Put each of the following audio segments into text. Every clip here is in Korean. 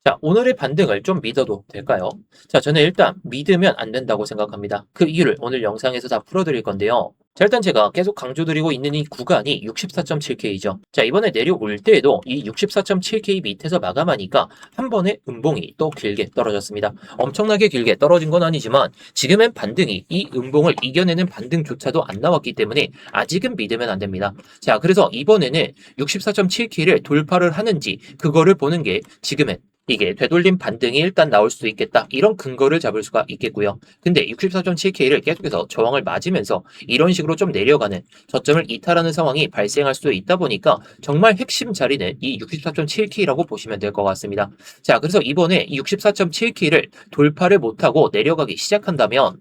자, 오늘의 반등을 좀 믿어도 될까요? 자, 저는 일단 믿으면 안 된다고 생각합니다. 그 이유를 오늘 영상에서 다 풀어드릴 건데요. 자, 일단 제가 계속 강조드리고 있는 이 구간이 64.7K죠. 자, 이번에 내려올 때에도 이 64.7K 밑에서 마감하니까 한 번에 음봉이 또 길게 떨어졌습니다. 엄청나게 길게 떨어진 건 아니지만 지금은 반등이 이 음봉을 이겨내는 반등조차도 안 나왔기 때문에 아직은 믿으면 안 됩니다. 자, 그래서 이번에는 64.7K를 돌파를 하는지 그거를 보는 게 지금은 이게 되돌림 반등이 일단 나올 수 있겠다. 이런 근거를 잡을 수가 있겠고요. 근데 64.7K를 계속해서 저항을 맞으면서 이런 식으로 좀 내려가는 저점을 이탈하는 상황이 발생할 수도 있다 보니까 정말 핵심 자리는 이 64.7K라고 보시면 될 것 같습니다. 자, 그래서 이번에 이 64.7K를 돌파를 못하고 내려가기 시작한다면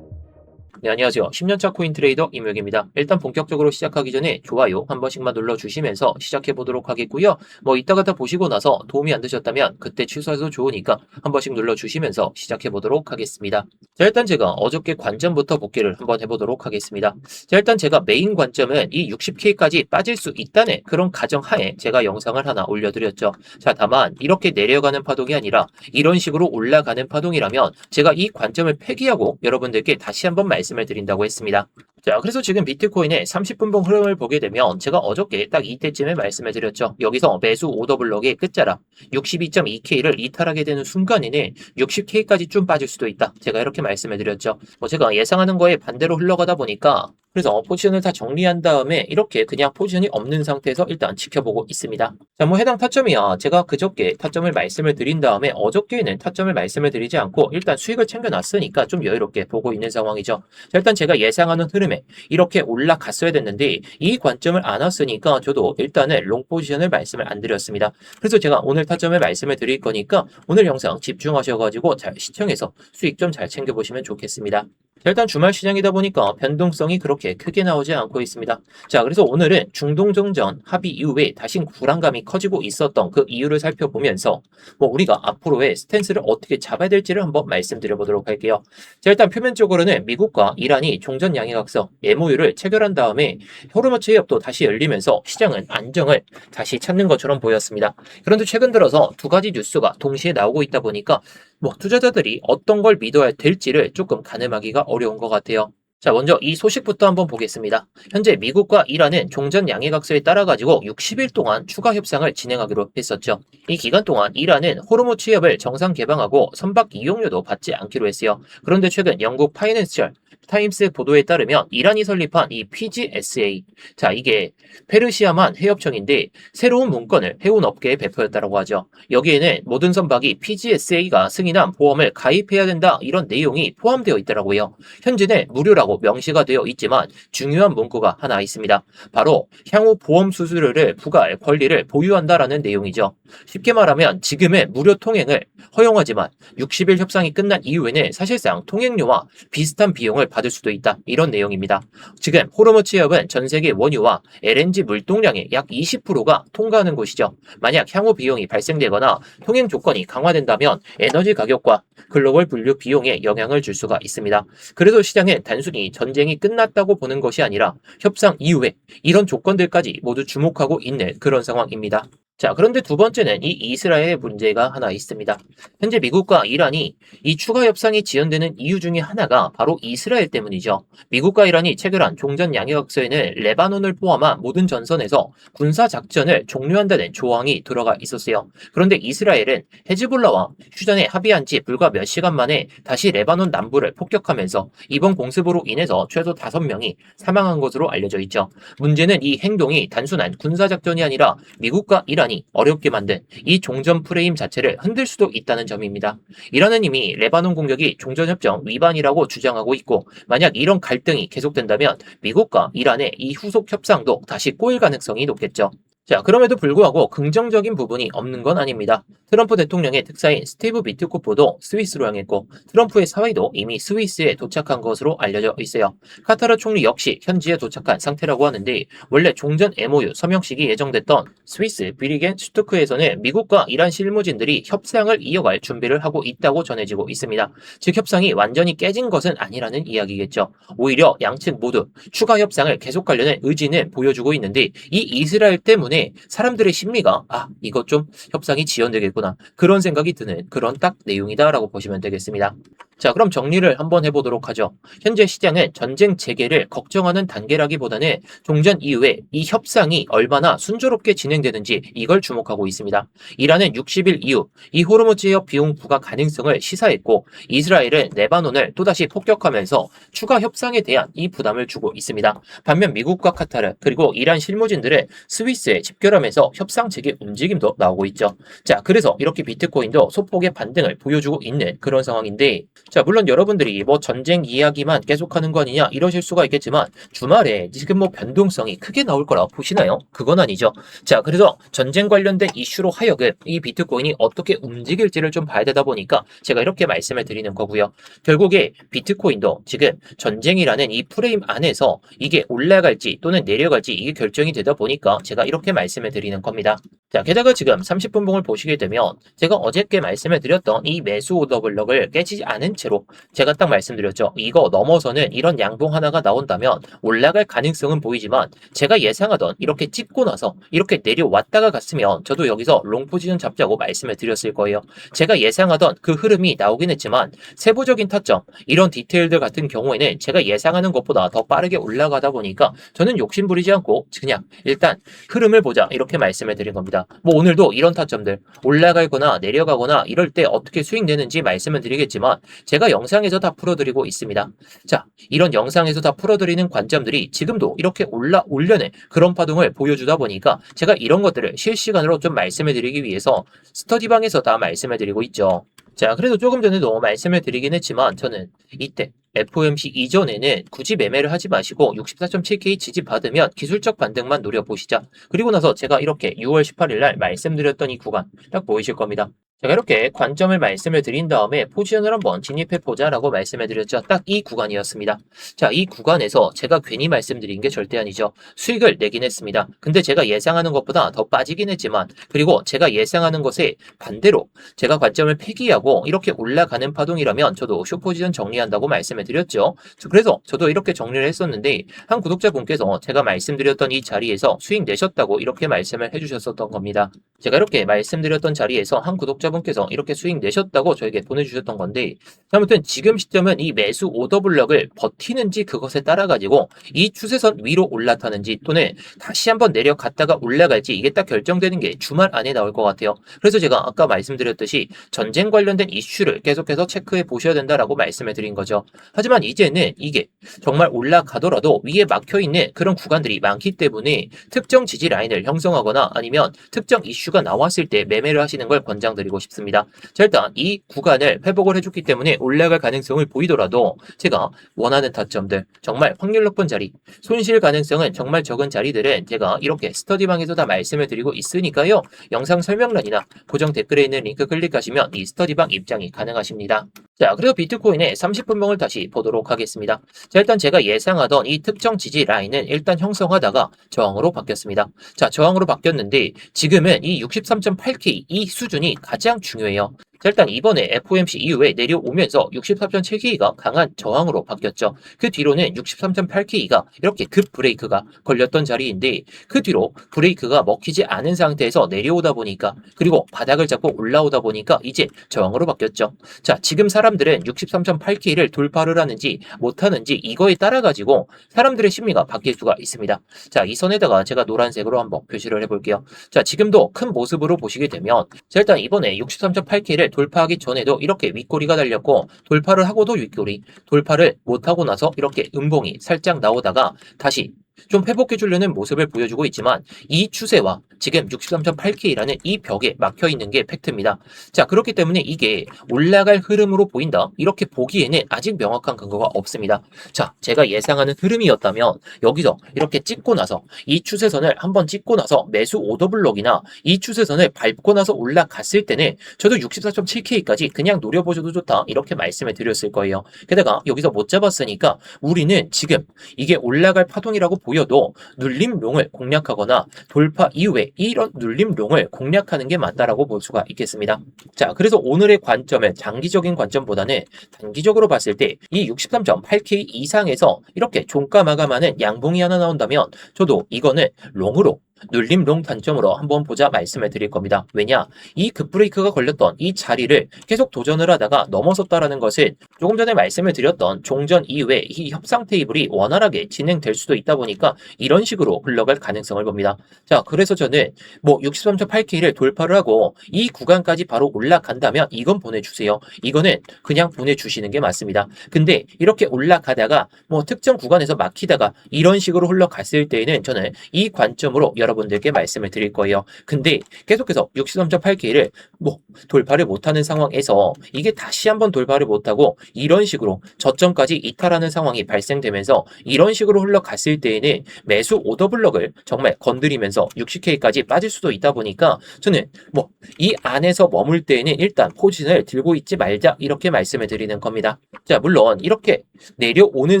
네, 안녕하세요. 10년차 코인 트레이더 임혁입니다. 일단 본격적으로 시작하기 전에 좋아요 한 번씩만 눌러주시면서 시작해 보도록 하겠고요. 뭐 이따가 다 보시고 나서 도움이 안 되셨다면 그때 취소해도 좋으니까 한 번씩 눌러주시면서 시작해 보도록 하겠습니다. 자, 일단 제가 어저께 관점부터 복귀를 한번 해보도록 하겠습니다. 자, 일단 제가 메인 관점은 이 60K까지 빠질 수 있다는 그런 가정하에 제가 영상을 하나 올려드렸죠. 자, 다만 이렇게 내려가는 파동이 아니라 이런 식으로 올라가는 파동이라면 제가 이 관점을 폐기하고 여러분들께 다시 한번 말씀을 드린다고 했습니다. 자, 그래서 지금 비트코인의 30분봉 흐름을 보게 되면 제가 어저께 딱 이때쯤에 말씀을 드렸죠. 여기서 매수 오더블럭의 끝자락 62.2K를 이탈하게 되는 순간에는 60K까지 좀 빠질 수도 있다. 제가 이렇게 말씀을 드렸죠. 뭐 제가 예상하는 거에 반대로 흘러가다 보니까 그래서 포지션을 다 정리한 다음에 이렇게 그냥 포지션이 없는 상태에서 일단 지켜보고 있습니다. 자, 뭐 해당 타점이야. 제가 그저께 타점을 말씀을 드린 다음에 어저께는 타점을 말씀을 드리지 않고 일단 수익을 챙겨놨으니까 좀 여유롭게 보고 있는 상황이죠. 자, 일단 제가 예상하는 흐름에 이렇게 올라갔어야 됐는데 이 관점을 안 왔으니까 저도 일단은 롱 포지션을 말씀을 안 드렸습니다. 그래서 제가 오늘 타점을 말씀을 드릴 거니까 오늘 영상 집중하셔가지고 잘 시청해서 수익 좀 잘 챙겨보시면 좋겠습니다. 자, 일단 주말 시장이다 보니까 변동성이 그렇게 크게 나오지 않고 있습니다. 자, 그래서 오늘은 중동정전 합의 이후에 다시 불안감이 커지고 있었던 그 이유를 살펴보면서 뭐 우리가 앞으로의 스탠스를 어떻게 잡아야 될지를 한번 말씀드려보도록 할게요. 자, 일단 표면적으로는 미국과 이란이 종전 양해각서 MOU를 체결한 다음에 호르무즈 해협도 다시 열리면서 시장은 안정을 다시 찾는 것처럼 보였습니다. 그런데 최근 들어서 두 가지 뉴스가 동시에 나오고 있다 보니까 뭐 투자자들이 어떤 걸 믿어야 될지를 조금 가늠하기가 어려운 것 같아요. 자, 먼저 이 소식부터 한번 보겠습니다. 현재 미국과 이란은 종전 양해각서에 따라 가지고 60일 동안 추가 협상을 진행하기로 했었죠. 이 기간 동안 이란은 호르무즈 해협을 정상 개방하고 선박 이용료도 받지 않기로 했어요. 그런데 최근 영국 파이낸셜 타임스 보도에 따르면 이란이 설립한 이 PGSA, 자, 이게 페르시아만 해협청인데 새로운 문건을 해운 업계에 배포했다고 하죠. 여기에는 모든 선박이 PGSA가 승인한 보험을 가입해야 된다, 이런 내용이 포함되어 있더라고요. 현재는 무료라고 명시가 되어 있지만 중요한 문구가 하나 있습니다. 바로 향후 보험 수수료를 부과할 권리를 보유한다라는 내용이죠. 쉽게 말하면 지금은 무료 통행을 허용하지만 60일 협상이 끝난 이후에는 사실상 통행료와 비슷한 비용을 받을 수도 있다, 이런 내용입니다. 지금 호르무즈 해협은 전 세계 원유와 LNG 물동량의 약 20%가 통과하는 곳이죠. 만약 향후 비용이 발생되거나 통행 조건이 강화된다면 에너지 가격과 글로벌 분류 비용에 영향을 줄 수가 있습니다. 그래서 시장은 단순히 전쟁이 끝났다고 보는 것이 아니라 협상 이후에 이런 조건들까지 모두 주목하고 있는 그런 상황입니다. 자, 그런데 두 번째는 이 이스라엘 문제가 하나 있습니다. 현재 미국과 이란이 이 추가 협상이 지연되는 이유 중에 하나가 바로 이스라엘 때문이죠. 미국과 이란이 체결한 종전 양해각서에는 레바논을 포함한 모든 전선에서 군사 작전을 종료한다는 조항이 들어가 있었어요. 그런데 이스라엘은 헤즈볼라와 휴전에 합의한 지 불과 몇 시간 만에 다시 레바논 남부를 폭격하면서 이번 공습으로 인해서 최소 5명이 사망한 것으로 알려져 있죠. 문제는 이 행동이 단순한 군사 작전이 아니라 미국과 이란이 어렵게 만든 이 종전 프레임 자체를 흔들 수도 있다는 점입니다. 이란은 이미 레바논 공격이 종전협정 위반이라고 주장하고 있고, 만약 이런 갈등이 계속된다면 미국과 이란의 이 후속 협상도 다시 꼬일 가능성이 높겠죠. 자, 그럼에도 불구하고 긍정적인 부분이 없는 건 아닙니다. 트럼프 대통령의 특사인 스티브 비트코프도 스위스로 향했고 트럼프의 사위도 이미 스위스에 도착한 것으로 알려져 있어요. 카타르 총리 역시 현지에 도착한 상태라고 하는데, 원래 종전 MOU 서명식이 예정됐던 스위스 비리겐 슈투크에서는 미국과 이란 실무진들이 협상을 이어갈 준비를 하고 있다고 전해지고 있습니다. 즉 협상이 완전히 깨진 것은 아니라는 이야기겠죠. 오히려 양측 모두 추가 협상을 계속하려는 의지는 보여주고 있는데 이 이스라엘 때문에 때문에 사람들의 심리가 이거 좀 협상이 지연되겠구나 그런 생각이 드는 그런 딱 내용이다라고 보시면 되겠습니다. 자, 그럼 정리를 한번 해보도록 하죠. 현재 시장은 전쟁 재개를 걱정하는 단계라기보다는 종전 이후에 이 협상이 얼마나 순조롭게 진행되는지 이걸 주목하고 있습니다. 이란은 60일 이후 이 호르무즈 해협 비용 부과 가능성을 시사했고 이스라엘은 레바논을 또다시 폭격하면서 추가 협상에 대한 이 부담을 주고 있습니다. 반면 미국과 카타르 그리고 이란 실무진들은 스위스에 집결하면서 협상 재개 움직임도 나오고 있죠. 자, 그래서 이렇게 비트코인도 소폭의 반등을 보여주고 있는 그런 상황인데, 자, 물론 여러분들이 뭐 전쟁 이야기만 계속하는 거 아니냐 이러실 수가 있겠지만 주말에 지금 뭐 변동성이 크게 나올 거라 보시나요? 그건 아니죠. 자, 그래서 전쟁 관련된 이슈로 하여금 이 비트코인이 어떻게 움직일지를 좀 봐야 되다 보니까 제가 이렇게 말씀을 드리는 거고요. 결국에 비트코인도 지금 전쟁이라는 이 프레임 안에서 이게 올라갈지 또는 내려갈지 이게 결정이 되다 보니까 제가 이렇게 말씀을 드리는 겁니다. 자, 게다가 지금 30분 봉을 보시게 되면 제가 어저께 말씀을 드렸던 이 매수 오더 블럭을 깨지지 않은 채로 제가 딱 말씀드렸죠. 이거 넘어서는 이런 양봉 하나가 나온다면 올라갈 가능성은 보이지만 제가 예상하던 이렇게 찍고 나서 이렇게 내려왔다가 갔으면 저도 여기서 롱 포지션 잡자고 말씀을 드렸을 거예요. 제가 예상하던 그 흐름이 나오긴 했지만 세부적인 타점 이런 디테일들 같은 경우에는 제가 예상하는 것보다 더 빠르게 올라가다 보니까 저는 욕심 부리지 않고 그냥 일단 흐름을 보자 이렇게 말씀을 드린 겁니다. 뭐 오늘도 이런 타점들 올라가거나 내려가거나 이럴 때 어떻게 수익내는지 말씀을 드리겠지만 제가 영상에서 다 풀어드리고 있습니다. 자, 이런 영상에서 다 풀어드리는 관점들이 지금도 이렇게 올려내 그런 파동을 보여주다 보니까 제가 이런 것들을 실시간으로 좀 말씀을 드리기 위해서 스터디방에서 다 말씀을 드리고 있죠. 자, 그래서 조금 전에도 말씀을 드리긴 했지만 저는 이때 FOMC 이전에는 굳이 매매를 하지 마시고 64.7K 지지받으면 기술적 반등만 노려보시자. 그리고 나서 제가 이렇게 6월 18일 날 말씀드렸던 이 구간 딱 보이실 겁니다. 제가 이렇게 관점을 말씀을 드린 다음에 포지션을 한번 진입해보자 라고 말씀을 드렸죠. 딱 이 구간이었습니다. 자, 이 구간에서 제가 괜히 말씀드린 게 절대 아니죠. 수익을 내긴 했습니다. 근데 제가 예상하는 것보다 더 빠지긴 했지만 그리고 제가 예상하는 것에 반대로 제가 관점을 폐기하고 이렇게 올라가는 파동이라면 저도 숏포지션 정리한다고 말씀을 드렸죠. 그래서 저도 이렇게 정리를 했었는데 한 구독자분께서 제가 말씀드렸던 이 자리에서 수익 내셨다고 이렇게 말씀을 해주셨었던 겁니다. 제가 이렇게 말씀드렸던 자리에서 한 구독자분께서 이렇게 수익 내셨다고 저에게 보내주셨던 건데, 아무튼 지금 시점은 이 매수 오더 블럭을 버티는지 그것에 따라 가지고 이 추세선 위로 올라타는지 또는 다시 한번 내려갔다가 올라갈지 이게 딱 결정되는 게 주말 안에 나올 것 같아요. 그래서 제가 아까 말씀드렸듯이 전쟁 관련된 이슈를 계속해서 체크해 보셔야 된다라고 말씀을 드린 거죠. 하지만 이제는 이게 정말 올라가더라도 위에 막혀있는 그런 구간들이 많기 때문에 특정 지지 라인을 형성하거나 아니면 특정 이슈가 나왔을 때 매매를 하시는 걸 권장드리고 싶습니다. 자, 일단 이 구간을 회복을 해줬기 때문에 올라갈 가능성을 보이더라도 제가 원하는 타점들 정말 확률 높은 자리 손실 가능성은 정말 적은 자리들은 제가 이렇게 스터디방에서 다 말씀을 드리고 있으니까요. 영상 설명란이나 고정 댓글에 있는 링크 클릭하시면 이 스터디방 입장이 가능하십니다. 자, 그리고 비트코인의 30분봉을 다시 보도록 하겠습니다. 자, 일단 제가 예상하던 이 특정 지지 라인은 일단 형성하다가 저항으로 바뀌었습니다. 자, 저항으로 바뀌었는데 지금은 이 63.8K 이 수준이 가장 중요해요. 자, 일단 이번에 FOMC 이후에 내려오면서 64.7K가 강한 저항으로 바뀌었죠. 그 뒤로는 63.8K가 이렇게 급 브레이크가 걸렸던 자리인데 그 뒤로 브레이크가 먹히지 않은 상태에서 내려오다 보니까 그리고 바닥을 잡고 올라오다 보니까 이제 저항으로 바뀌었죠. 자, 지금 사람들은 63.8K를 돌파를 하는지 못하는지 이거에 따라 가지고 사람들의 심리가 바뀔 수가 있습니다. 자, 이 선에다가 제가 노란색으로 한번 표시를 해볼게요. 자, 지금도 큰 모습으로 보시게 되면 자, 일단 이번에 63.8K를 돌파하기 전에도 이렇게 윗꼬리가 달렸고 돌파를 하고도 윗꼬리 돌파를 못하고 나서 이렇게 음봉이 살짝 나오다가 다시 좀 회복해 주려는 모습을 보여주고 있지만 이 추세와 지금 63.8K라는 이 벽에 막혀 있는 게 팩트입니다. 자, 그렇기 때문에 이게 올라갈 흐름으로 보인다 이렇게 보기에는 아직 명확한 근거가 없습니다. 자, 제가 예상하는 흐름이었다면 여기서 이렇게 찍고 나서 이 추세선을 한번 찍고 나서 매수 오더 블록이나 이 추세선을 밟고 나서 올라갔을 때는 저도 64.7K까지 그냥 노려보셔도 좋다 이렇게 말씀을 드렸을 거예요. 게다가 여기서 못 잡았으니까 우리는 지금 이게 올라갈 파동이라고 보여도 눌림롱을 공략하거나 돌파 이후에 이런 눌림롱을 공략하는 게 맞다라고 볼 수가 있겠습니다. 자, 그래서 오늘의 관점은 장기적인 관점보다는 단기적으로 봤을 때 이 63.8K 이상에서 이렇게 종가 마감하는 양봉이 하나 나온다면 저도 이거는 롱으로 눌림롱 단점으로 한번 보자 말씀을 드릴 겁니다. 왜냐? 이 급브레이크가 걸렸던 이 자리를 계속 도전을 하다가 넘어섰다라는 것은 조금 전에 말씀을 드렸던 종전 이후에 이 협상 테이블이 원활하게 진행될 수도 있다 보니까 이런 식으로 흘러갈 가능성을 봅니다. 자, 그래서 저는 뭐 63.8K를 돌파를 하고 이 구간까지 바로 올라간다면 이건 보내주세요. 이거는 그냥 보내주시는 게 맞습니다. 근데 이렇게 올라가다가 뭐 특정 구간에서 막히다가 이런 식으로 흘러갔을 때에는 저는 이 관점으로 여러분들께 말씀을 드릴 거예요. 근데 계속해서 63.8K를 뭐 돌파를 못하는 상황에서 이게 다시 한번 돌파를 못하고 이런 식으로 저점까지 이탈하는 상황이 발생되면서 이런 식으로 흘러갔을 때에는 매수 오더블럭을 정말 건드리면서 60K까지 빠질 수도 있다 보니까 저는 뭐 이 안에서 머물 때에는 일단 포지션을 들고 있지 말자 이렇게 말씀을 드리는 겁니다. 자, 물론 이렇게 내려오는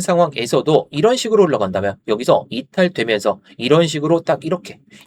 상황에서도 이런 식으로 흘러간다면 여기서 이탈되면서 이런 식으로 딱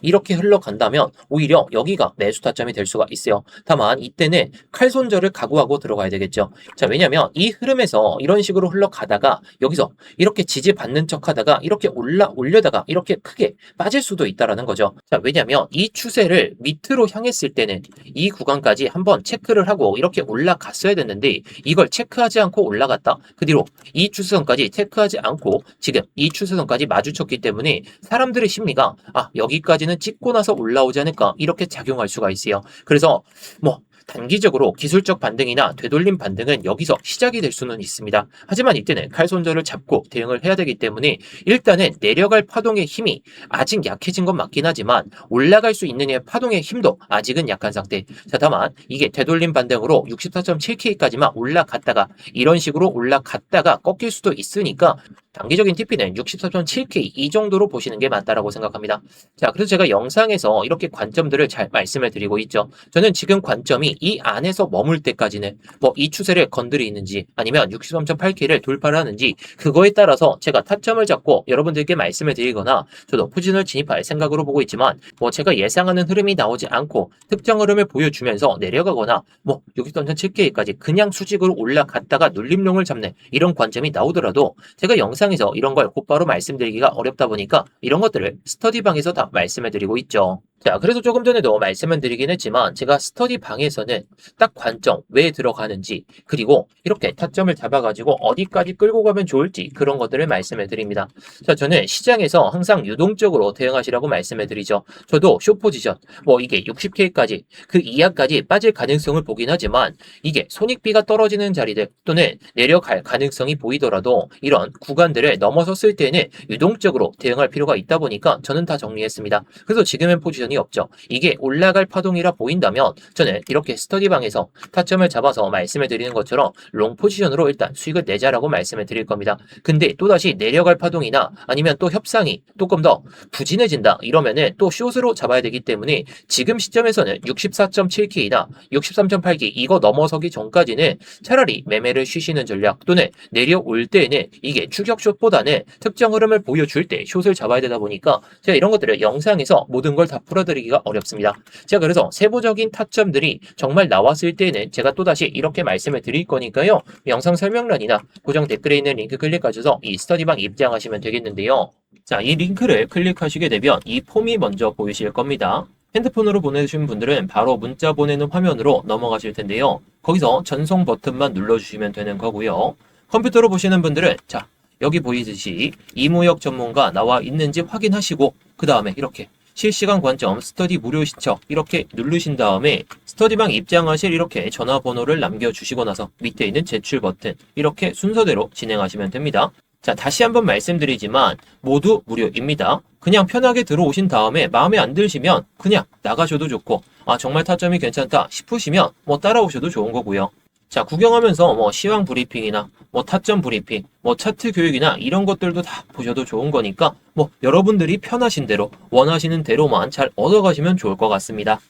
이렇게 흘러간다면 오히려 여기가 매수 타점이 될 수가 있어요. 다만 이때는 칼 손절을 각오하고 들어가야 되겠죠. 자, 왜냐면 이 흐름에서 이런 식으로 흘러가다가 여기서 이렇게 지지받는 척 하다가 이렇게 올려다가 이렇게 크게 빠질 수도 있다라는 거죠. 자, 왜냐면 이 추세를 밑으로 향했을 때는 이 구간까지 한번 체크를 하고 이렇게 올라갔어야 됐는데 이걸 체크하지 않고 올라갔다. 그 뒤로 이 추세선까지 체크하지 않고 지금 이 추세선까지 마주쳤기 때문에 사람들의 심리가 여기까지는 찍고 나서 올라오지 않을까 이렇게 작용할 수가 있어요. 그래서 뭐 단기적으로 기술적 반등이나 되돌림 반등은 여기서 시작이 될 수는 있습니다. 하지만 이때는 칼손절을 잡고 대응을 해야 되기 때문에 일단은 내려갈 파동의 힘이 아직 약해진 건 맞긴 하지만 올라갈 수 있는 파동의 힘도 아직은 약한 상태. 자, 다만 이게 되돌림 반등으로 64.7K까지만 올라갔다가 이런 식으로 올라갔다가 꺾일 수도 있으니까 단기적인 TP는 64.7K 이 정도로 보시는 게 맞다라고 생각합니다. 자, 그래서 제가 영상에서 이렇게 관점들을 잘 말씀을 드리고 있죠. 저는 지금 관점이 이 안에서 머물 때까지는 뭐 이 추세를 건드리는지 아니면 63.8K를 돌파를 하는지 그거에 따라서 제가 타점을 잡고 여러분들께 말씀을 드리거나 저도 포지션을 진입할 생각으로 보고 있지만 뭐 제가 예상하는 흐름이 나오지 않고 특정 흐름을 보여주면서 내려가거나 뭐 63.7K까지 그냥 수직으로 올라갔다가 눌림롱을 잡는 이런 관점이 나오더라도 제가 영상에서 이런 걸 곧바로 말씀드리기가 어렵다 보니까 이런 것들을 스터디방에서 다 말씀을 드리고 있죠. 자, 그래서 조금 전에도 말씀을 드리긴 했지만 제가 스터디 방에서는 딱 관점 왜 들어가는지 그리고 이렇게 타점을 잡아가지고 어디까지 끌고 가면 좋을지 그런 것들을 말씀을 드립니다. 자, 저는 시장에서 항상 유동적으로 대응하시라고 말씀을 드리죠. 저도 숏포지션 뭐 이게 60K까지 그 이하까지 빠질 가능성을 보긴 하지만 이게 손익비가 떨어지는 자리들 또는 내려갈 가능성이 보이더라도 이런 구간들을 넘어섰을 때는 유동적으로 대응할 필요가 있다 보니까 저는 다 정리했습니다. 그래서 지금은 포지션이 없죠. 이게 올라갈 파동이라 보인다면 저는 이렇게 스터디방에서 타점을 잡아서 말씀을 드리는 것처럼 롱 포지션으로 일단 수익을 내자라고 말씀을 드릴 겁니다. 근데 또다시 내려갈 파동이나 아니면 또 협상이 조금 더 부진해진다 이러면은 또 숏으로 잡아야 되기 때문에 지금 시점에서는 64.7K나 63.8K 이거 넘어서기 전까지는 차라리 매매를 쉬시는 전략 또는 내려올 때에는 이게 추격 숏보다는 특정 흐름을 보여줄 때 숏을 잡아야 되다 보니까 제가 이런 것들을 영상에서 모든 걸 다 풀어드리기가 어렵습니다. 제가 그래서 세부적인 타점들이 정말 나왔을 때는 제가 또다시 이렇게 말씀을 드릴 거니까요. 영상 설명란이나 고정 댓글에 있는 링크 클릭하셔서 이 스터디방 입장하시면 되겠는데요. 자, 이 링크를 클릭하시게 되면 이 폼이 먼저 보이실 겁니다. 핸드폰으로 보내주신 분들은 바로 문자 보내는 화면으로 넘어가실 텐데요. 거기서 전송 버튼만 눌러주시면 되는 거고요. 컴퓨터로 보시는 분들은 자, 여기 보이듯이 이무역 전문가 나와 있는지 확인하시고 그 다음에 이렇게 실시간 관점 스터디 무료 시청 이렇게 누르신 다음에 스터디방 입장하실 이렇게 전화번호를 남겨주시고 나서 밑에 있는 제출 버튼 이렇게 순서대로 진행하시면 됩니다. 자, 다시 한번 말씀드리지만 모두 무료입니다. 그냥 편하게 들어오신 다음에 마음에 안 드시면 그냥 나가셔도 좋고 정말 타점이 괜찮다 싶으시면 뭐 따라오셔도 좋은 거고요. 자, 구경하면서 뭐 시황 브리핑이나 뭐 타점 브리핑, 뭐 차트 교육이나 이런 것들도 다 보셔도 좋은 거니까 뭐 여러분들이 편하신 대로 원하시는 대로만 잘 얻어가시면 좋을 것 같습니다.